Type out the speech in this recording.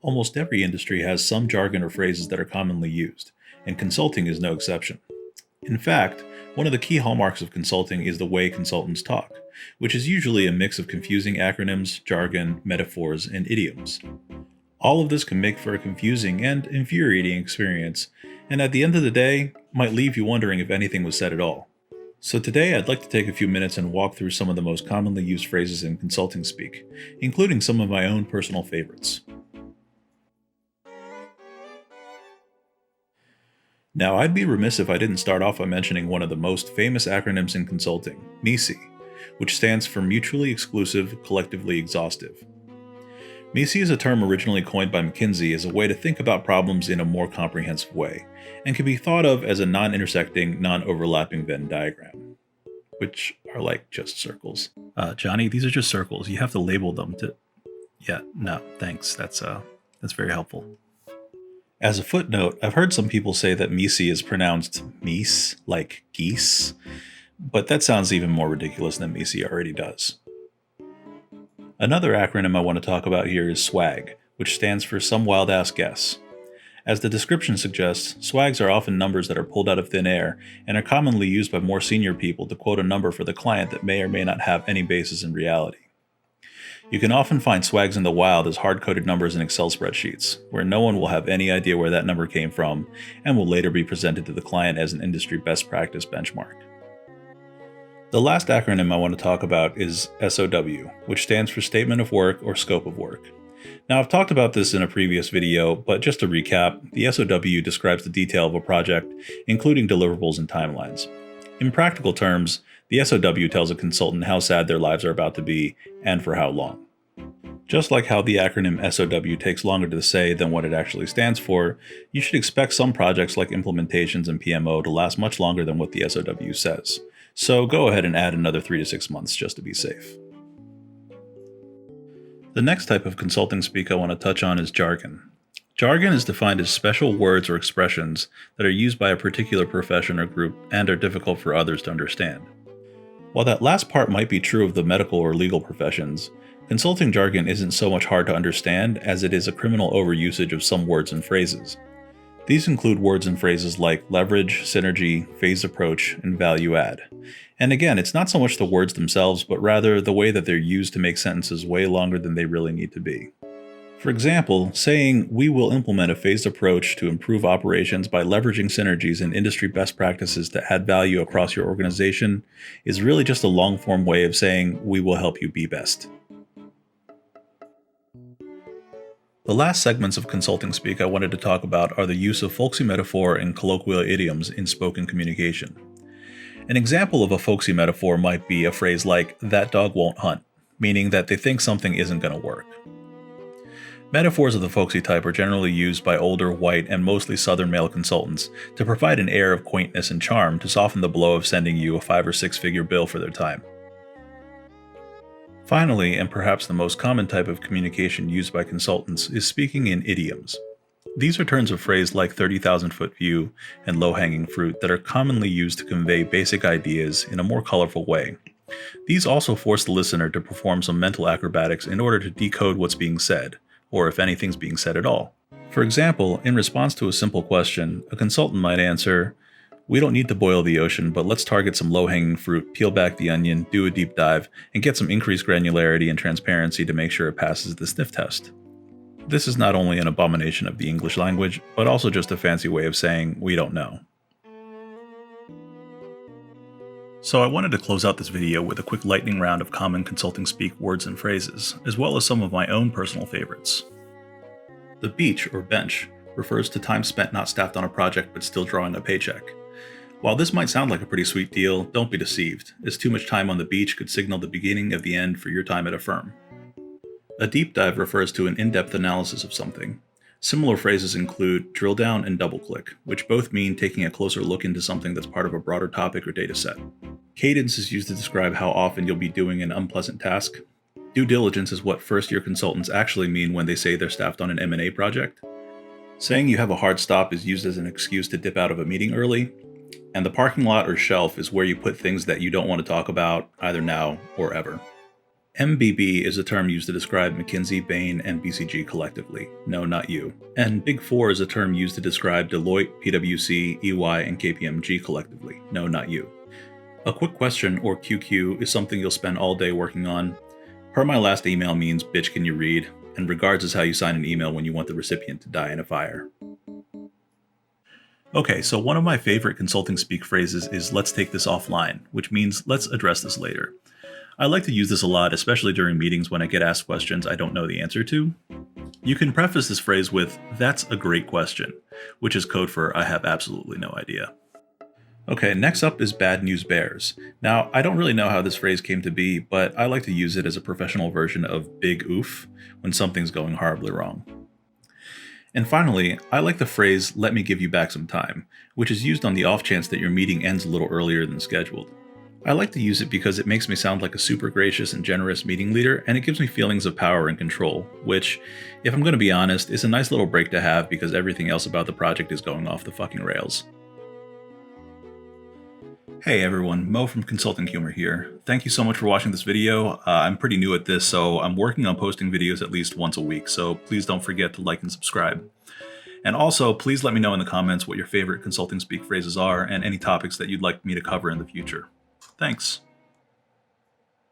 Almost every industry has some jargon or phrases that are commonly used, and consulting is no exception. In fact, one of the key hallmarks of consulting is the way consultants talk, which is usually a mix of confusing acronyms, jargon, metaphors, and idioms. All of this can make for a confusing and infuriating experience, and at the end of the day, might leave you wondering if anything was said at all. So today I'd like to take a few minutes and walk through some of the most commonly used phrases in consulting speak, including some of my own personal favorites. Now, I'd be remiss if I didn't start off by mentioning one of the most famous acronyms in consulting, MICE, which stands for Mutually Exclusive, Collectively Exhaustive. MICE is a term originally coined by McKinsey as a way to think about problems in a more comprehensive way, and can be thought of as a non-intersecting, non-overlapping Venn diagram, which are like just circles. Johnny, these are just circles. You have to label them to... Yeah, no, thanks. That's very helpful. As a footnote, I've heard some people say that MICE is pronounced meese, like geese, but that sounds even more ridiculous than MICE already does. Another acronym I want to talk about here is SWAG, which stands for Some Wild Ass Guess. As the description suggests, SWAGs are often numbers that are pulled out of thin air and are commonly used by more senior people to quote a number for the client that may or may not have any basis in reality. You can often find SWAGs in the wild as hard-coded numbers in Excel spreadsheets, where no one will have any idea where that number came from and will later be presented to the client as an industry best practice benchmark. The last acronym I want to talk about is SOW, which stands for Statement of Work or Scope of Work. Now, I've talked about this in a previous video, but just to recap, the SOW describes the detail of a project, including deliverables and timelines. In practical terms, the SOW tells a consultant how sad their lives are about to be, and for how long. Just like how the acronym SOW takes longer to say than what it actually stands for, you should expect some projects like implementations and PMO to last much longer than what the SOW says. So go ahead and add another 3 to 6 months just to be safe. The next type of consulting speak I want to touch on is jargon. Jargon is defined as special words or expressions that are used by a particular profession or group and are difficult for others to understand. While that last part might be true of the medical or legal professions, consulting jargon isn't so much hard to understand as it is a criminal overusage of some words and phrases. These include words and phrases like leverage, synergy, phased approach, and value add. And again, it's not so much the words themselves, but rather the way that they're used to make sentences way longer than they really need to be. For example, saying, "We will implement a phased approach to improve operations by leveraging synergies and industry best practices to add value across your organization," is really just a long-form way of saying, "We will help you be best." The last segments of consulting speak I wanted to talk about are the use of folksy metaphor and colloquial idioms in spoken communication. An example of a folksy metaphor might be a phrase like, "that dog won't hunt," meaning that they think something isn't going to work. Metaphors of the folksy type are generally used by older, white, and mostly southern male consultants to provide an air of quaintness and charm to soften the blow of sending you a 5 or 6 figure bill for their time. Finally, and perhaps the most common type of communication used by consultants, is speaking in idioms. These are turns of phrase like 30,000-foot view and low-hanging fruit that are commonly used to convey basic ideas in a more colorful way. These also force the listener to perform some mental acrobatics in order to decode what's being said, or if anything's being said at all. For example, in response to a simple question, a consultant might answer, "We don't need to boil the ocean, but let's target some low-hanging fruit, peel back the onion, do a deep dive, and get some increased granularity and transparency to make sure it passes the sniff test." This is not only an abomination of the English language, but also just a fancy way of saying, "we don't know." So I wanted to close out this video with a quick lightning round of common consulting speak words and phrases, as well as some of my own personal favorites. The beach, or bench, refers to time spent not staffed on a project but still drawing a paycheck. While this might sound like a pretty sweet deal, don't be deceived, as too much time on the beach could signal the beginning of the end for your time at a firm. A deep dive refers to an in-depth analysis of something. Similar phrases include drill down and double click, which both mean taking a closer look into something that's part of a broader topic or data set. Cadence is used to describe how often you'll be doing an unpleasant task. Due diligence is what first-year consultants actually mean when they say they're staffed on an M&A project. Saying you have a hard stop is used as an excuse to dip out of a meeting early. And the parking lot or shelf is where you put things that you don't want to talk about, either now or ever. MBB is a term used to describe McKinsey, Bain, and BCG collectively. No, not you. And Big Four is a term used to describe Deloitte, PwC, EY, and KPMG collectively. No, not you. A quick question, or QQ, is something you'll spend all day working on. Per my last email means bitch can you read, and regards is how you sign an email when you want the recipient to die in a fire. Okay, so one of my favorite consulting speak phrases is let's take this offline, which means let's address this later. I like to use this a lot, especially during meetings when I get asked questions I don't know the answer to. You can preface this phrase with, that's a great question, which is code for I have absolutely no idea. Okay, next up is bad news bears. Now, I don't really know how this phrase came to be, but I like to use it as a professional version of big oof when something's going horribly wrong. And finally, I like the phrase, let me give you back some time, which is used on the off chance that your meeting ends a little earlier than scheduled. I like to use it because it makes me sound like a super gracious and generous meeting leader, and it gives me feelings of power and control, which, if I'm going to be honest, is a nice little break to have because everything else about the project is going off the fucking rails. Hey everyone, Mo from ConsultingHumor here. Thank you so much for watching this video. I'm pretty new at this, so I'm working on posting videos at least once a week, so please don't forget to like and subscribe. And also, please let me know in the comments what your favorite consulting speak phrases are and any topics that you'd like me to cover in the future. Thanks.